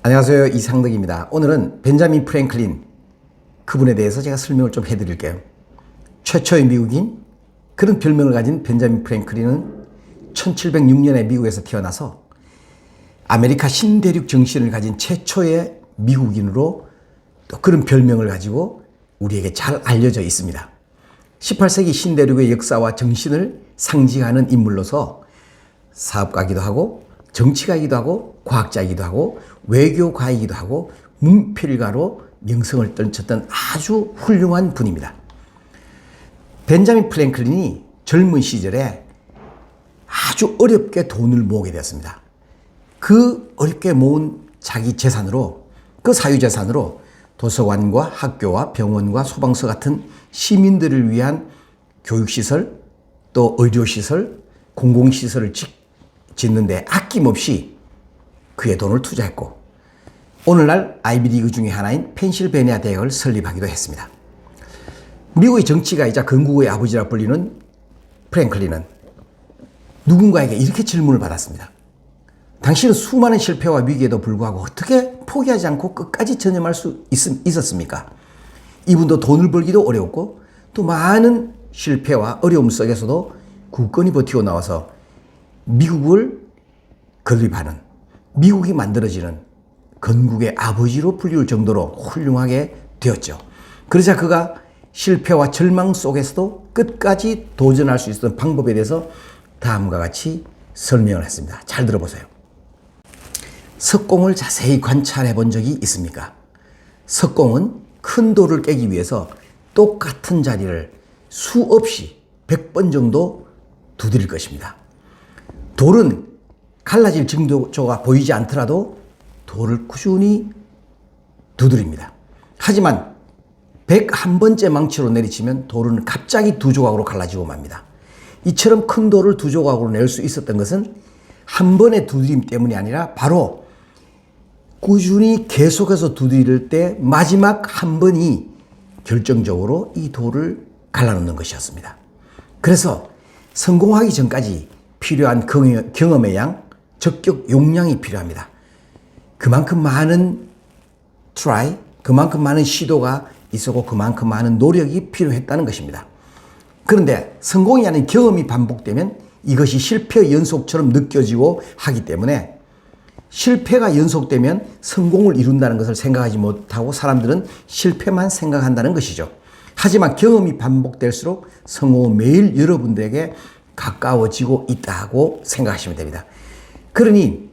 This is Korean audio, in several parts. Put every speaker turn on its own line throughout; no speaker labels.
안녕하세요. 이상덕입니다. 오늘은 벤자민 프랭클린 그분에 대해서 제가 설명을 좀 해드릴게요. 최초의 미국인, 그런 별명을 가진 벤자민 프랭클린은 1706년에 미국에서 태어나서 아메리카 신대륙 정신을 가진 최초의 미국인으로 또 그런 별명을 가지고 우리에게 잘 알려져 있습니다. 18세기 신대륙의 역사와 정신을 상징하는 인물로서 사업가이기도 하고 정치가이기도 하고 과학자이기도 하고 외교가이기도 하고 문필가로 명성을 떨쳤던 아주 훌륭한 분입니다. 벤자민 프랭클린이 젊은 시절에 아주 어렵게 돈을 모으게 되었습니다. 그 어렵게 모은 자기 재산으로, 그 사유재산으로 도서관과 학교와 병원과 소방서 같은 시민들을 위한 교육시설, 또 의료시설, 공공시설을 짓는데 아낌없이 그의 돈을 투자했고, 오늘날 아이비리그 중에 하나인 펜실베니아 대학을 설립하기도 했습니다. 미국의 정치가이자 건국의 아버지라 불리는 프랭클린은 누군가에게 이렇게 질문을 받았습니다. 당신은 수많은 실패와 위기에도 불구하고 어떻게 포기하지 않고 끝까지 전념할 수 있었습니까? 이분도 돈을 벌기도 어려웠고 또 많은 실패와 어려움 속에서도 굳건히 버티고 나와서 미국을 건립하는, 미국이 만들어지는 건국의 아버지로 불릴 정도로 훌륭하게 되었죠. 그러자 그가 실패와 절망 속에서도 끝까지 도전할 수 있었던 방법에 대해서 다음과 같이 설명을 했습니다. 잘 들어보세요. 석공을 자세히 관찰해 본 적이 있습니까? 석공은 큰 돌을 깨기 위해서 똑같은 자리를 수없이 100번 정도 두드릴 것입니다. 돌은 갈라질 징조가 보이지 않더라도 돌을 꾸준히 두드립니다. 하지만 101번째 망치로 내리치면 돌은 갑자기 두 조각으로 갈라지고 맙니다. 이처럼 큰 돌을 두 조각으로 낼 수 있었던 것은 한 번의 두드림 때문이 아니라 바로 꾸준히 계속해서 두드릴 때 마지막 한 번이 결정적으로 이 돌을 갈라놓는 것이었습니다. 그래서 성공하기 전까지 필요한 경험의 양, 적격 용량이 필요합니다. 그만큼 많은 try, 그만큼 많은 시도가 있었고 그만큼 많은 노력이 필요했다는 것입니다. 그런데 성공이 아닌 경험이 반복되면 이것이 실패의 연속처럼 느껴지고 하기 때문에 실패가 연속되면 성공을 이룬다는 것을 생각하지 못하고 사람들은 실패만 생각한다는 것이죠. 하지만 경험이 반복될수록 성공은 매일 여러분들에게 가까워지고 있다고 생각하시면 됩니다. 그러니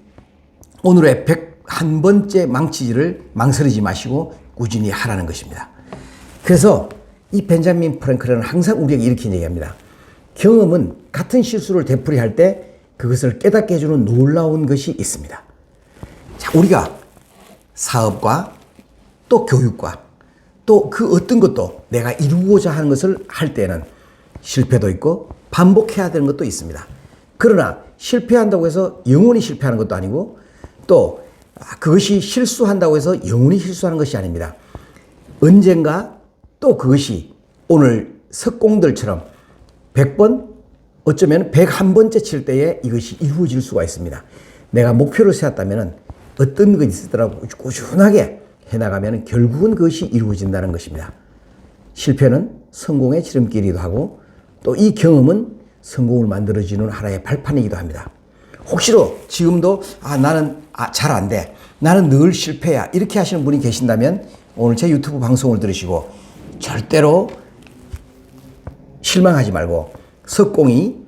오늘의 101번째 망치질을 망설이지 마시고 꾸준히 하라는 것입니다. 그래서 이 벤자민 프랭클린은 항상 우리에게 이렇게 얘기합니다. 경험은 같은 실수를 되풀이할 때 그것을 깨닫게 해주는 놀라운 것이 있습니다. 자, 우리가 사업과 또 교육과 또 그 어떤 것도 내가 이루고자 하는 것을 할 때는 실패도 있고 반복해야 되는 것도 있습니다. 그러나 실패한다고 해서 영원히 실패하는 것도 아니고 또 그것이 실수한다고 해서 영원히 실수하는 것이 아닙니다. 언젠가 또 그것이 오늘 석공들처럼 100번, 어쩌면 101번째 칠 때에 이것이 이루어질 수가 있습니다. 내가 목표를 세웠다면 어떤 것이 있더라도 꾸준하게 해나가면 결국은 그것이 이루어진다는 것입니다. 실패는 성공의 지름길이기도 하고 또 이 경험은 성공을 만들어주는 하나의 발판이기도 합니다. 혹시로 지금도 나는 잘 안 돼, 나는 늘 실패야, 이렇게 하시는 분이 계신다면 오늘 제 유튜브 방송을 들으시고 절대로 실망하지 말고 석공이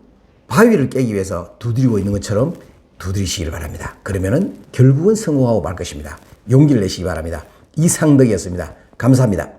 바위를 깨기 위해서 두드리고 있는 것처럼 두드리시길 바랍니다. 그러면은 결국은 성공하고 말 것입니다. 용기를 내시기 바랍니다. 이상덕이었습니다. 감사합니다.